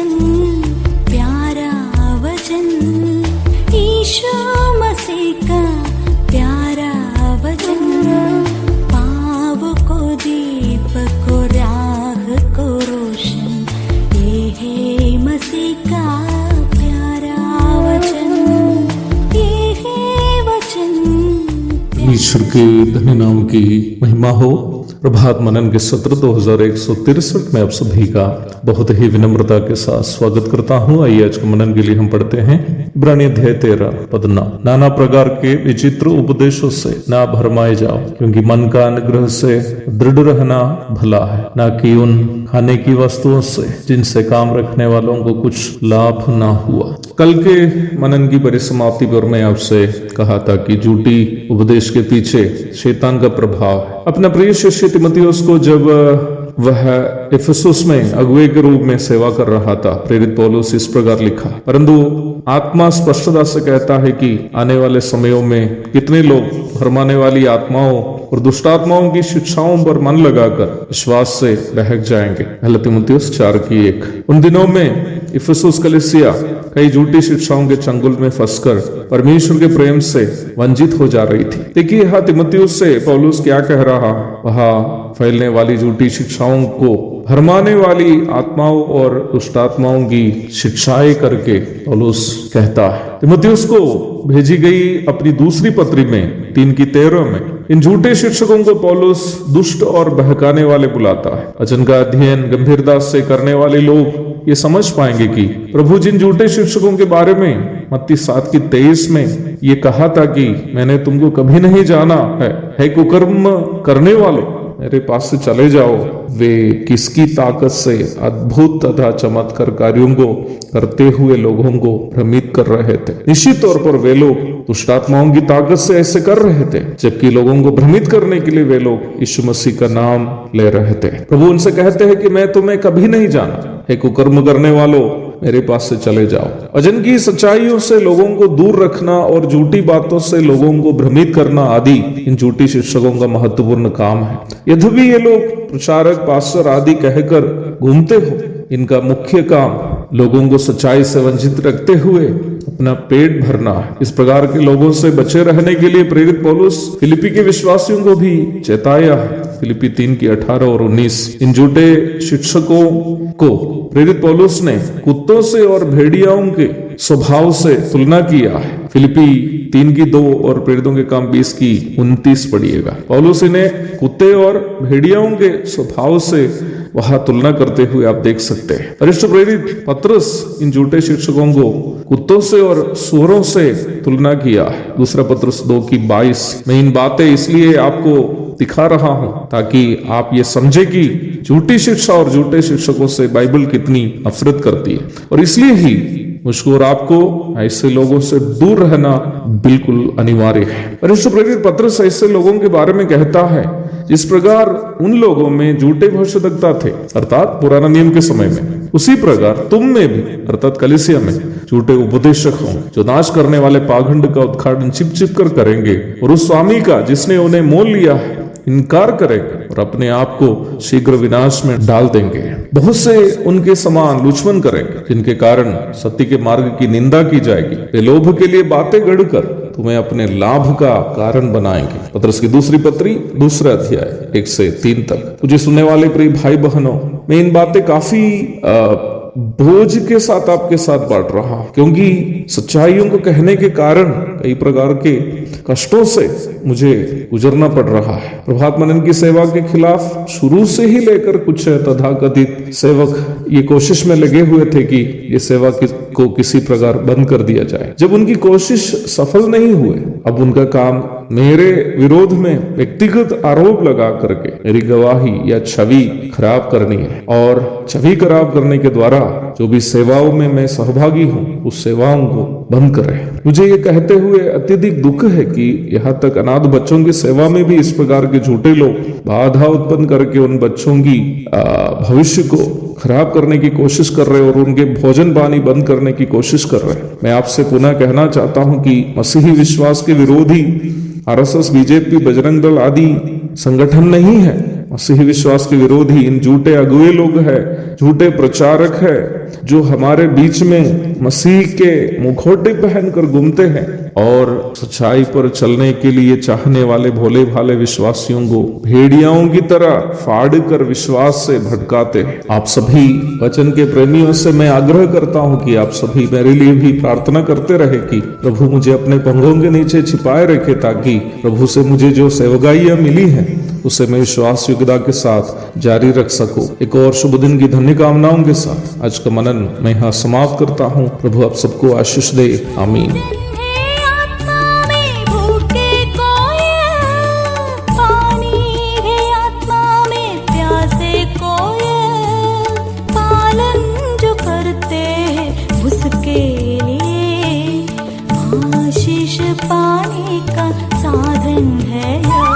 वचन, प्यारा वचन, ईशो मसीह का प्यारा वचन, पाव को दीप को राह को रोशन, ये है मसीह का प्यारा वचन, ये है वचन। ईश्वर के धन्य नाम की महिमा हो। प्रभात मनन के सत्र 2163 में आप सभी का बहुत ही विनम्रता के साथ स्वागत करता हूँ। आइए आज के मनन के लिए हम पढ़ते हैं इब्रानी अध्याय 13 पद 9। नाना प्रकार के विचित्र उपदेशों से ना भरमाए जाओ, क्योंकि मन का अनुग्रह से दृढ़ रहना भला है, ना कि उन खाने की वस्तुओं से जिनसे काम रखने वालों को कुछ लाभ ना हुआ। कल के मनन की परिसमाप्ति पर मैं आपसे कहा था कि झूठी उपदेश के पीछे शैतान का प्रभाव है। अपना प्रिय शिष्य तीमुथियुस को जब वह इफिसुस में अगुवे के रूप में सेवा कर रहा था, प्रेरित पौलुस इस प्रकार लिखा, परंतु आत्मा स्पष्टता से कहता है कि आने वाले समयों में कितने लोग भरमाने वाली आत्माओं और दुष्टात्माओं की शिक्षाओं पर मन लगाकर विश्वास से बहक जाएंगे। पहला तीमुथियुस 4:1। उन दिनों में इफिसुस कलीसिया कई झूठी शिक्षाओं के चंगुल में फंसकर परमेश्वर के प्रेम से वंचित हो जा रही थी। देखिए यहाँ तीमुथियुस से पौलुस क्या कह रहा, वहां फैलने वाली झूठी शिक्षाओं को भरमाने वाली आत्माओं और दुष्टात्माओं की शिक्षाएं करके पौलुस कहता है। तीमुथियुस को भेजी गई अपनी दूसरी पत्री में 3:13 में इन झूठे शिक्षकों को पौलुस दुष्ट और बहकाने वाले बुलाता है। वचन का अध्ययन गंभीरता से करने वाले लोग ये समझ पाएंगे कि प्रभु जिन झूठे शिक्षकों के बारे में मत्ती 7:23 में ये कहा था कि मैंने तुमको कभी नहीं जाना है कुकर्म करने वालों, मेरे पास से चले जाओ, वे किसकी ताकत से अद्भुत तथा चमत्कार कार्यों को करते हुए लोगों को भ्रमित कर रहे थे। निश्चित तौर पर वे लोग दुष्टात्माओं की ताकत से ऐसे कर रहे थे, जबकि लोगों को भ्रमित करने के लिए वे लोग यीशु मसीह का नाम ले रहे थे। प्रभु उनसे कहते हैं कि मैं तुम्हें कभी नहीं जाना, हे कुकर्म करने वालों, मेरे पास से चले जाओ। वचन की सच्चाइयों से लोगों को दूर रखना और झूठी बातों से लोगों को भ्रमित करना आदि इन झूठी शिक्षकों का महत्वपूर्ण काम है। यद्यपि ये लोग प्रचारक, पास्टर आदि कहकर घूमते हो, इनका मुख्य काम लोगों को सच्चाई से वंचित रखते हुए अपना पेट भरना है। इस प्रकार के लोगों से बचे रहने के लिए प्रेरित पौलुस फिलिपी के विश्वासियों को भी चेताया है। फिलिपी 3:18 और 19। इन झूठे शिक्षकों को प्रेरित पौलुस ने कुत्तों से और भेड़ियाओं के स्वभाव से तुलना किया है। फिलिपी 3:2 और प्रेरितों के काम 20:29 पढ़िएगा। पौलुस इन्हें कुत्ते और भेड़ियाओं के स्वभाव से वहां तुलना करते हुए आप देख सकते हैं। वरिष्ठ प्रेरित पतरस इन झूठे शिक्षकों को कुत्तों से और सूअरों से तुलना किया है। दूसरा पतरस 2:22। मैं इन बातें इसलिए आपको दिखा रहा हूं ताकि आप ये समझे कि झूठी शिक्षा और झूठे शिक्षकों से बाइबल कितनी नफरत करती है, और इसलिए ही मुझको और आपको ऐसे लोगों से दूर रहना बिल्कुल अनिवार्य है। वरिष्ठ प्रेरित पतरस ऐसे लोगों के बारे में कहता है जिस प्रकार उन लोगों में झूठे भविष्यद्वक्ता थे, अर्थात पुराना नियम के समय में, उसी प्रकार तुम में भी, अर्थात कलीसिया में, झूठे उपदेशक हों, जो नाश करने वाले पाखंड का उद्घाटन छिप छिप कर करेंगे और उस स्वामी का जिसने उन्हें मोल लिया है इनकार करेंगे और अपने आप को शीघ्र विनाश में डाल देंगे। बहुत से उनके समान लुचपन करेंगे, जिनके कारण सत्य के मार्ग की निंदा की जाएगी। वे लोभ के लिए बातें गढ़कर तुम्हें अपने लाभ का कारण बनाएंगे। पतरस की दूसरी पत्री 2 अध्याय 1 से 3 तक। मुझे सुनने वाले प्रिय भाई बहनों, मैं इन बातें काफी बोझ के साथ आपके साथ बांट रहा हूं, क्योंकि सच्चाइयों को कहने के कारण कई प्रकार के कष्टों से मुझे गुजरना पड़ रहा है। प्रभात मनन की सेवा के खिलाफ शुरू से ही लेकर कुछ तथाकथित सेवक ये कोशिश में लगे हुए थे कि ये सेवा को किसी प्रकार बंद कर दिया जाए। जब उनकी कोशिश सफल नहीं हुए, अब उनका काम मेरे विरोध में व्यक्तिगत आरोप लगा करके मेरी गवाही या छवि खराब करनी है, और छवि खराब करने के द्वारा जो भी सेवाओं में मैं सहभागी हूं उस सेवाओं को बंद करें। मुझे ये कहते हुए अत्यधिक दुख है कि यहाँ तक अनाथ बच्चों की सेवा में भी इस प्रकार के झूठे लोग बाधा उत्पन्न करके उन बच्चों की भविष्य को खराब करने की कोशिश कर रहे और उनके भोजन पानी बंद करने की कोशिश कर रहे हैं। मैं आपसे पुनः कहना चाहता हूं कि मसीही विश्वास के विरोधी आरएसएस, बीजेपी, बजरंग दल आदि संगठन नहीं है, मसीही विश्वास के विरोधी इन झूठे अगुए लोग हैं, झूठे प्रचारक हैं, जो हमारे बीच में मसीह के मुखौटे पहनकर घूमते हैं और सच्चाई पर चलने के लिए चाहने वाले भोले भाले विश्वासियों को भेड़ियाओं की तरह फाड़ कर विश्वास से भटकाते हैं। आप सभी वचन के प्रेमियों से मैं आग्रह करता हूं कि आप सभी मेरे लिए भी प्रार्थना करते रहे कि प्रभु मुझे अपने पंखों के नीचे छिपाए रखे, ताकि प्रभु से मुझे जो सेवकाइयां मिली हैं उसे मैं विश्वास योग्यता के साथ जारी रख सकूं। एक और शुभ दिन की धन्य कामनाओं के साथ आज का मनन मैं यहाँ समाप्त करता हूँ। प्रभु आप सबको आशीष दे, आमीन। आशीष पाने का साधन है।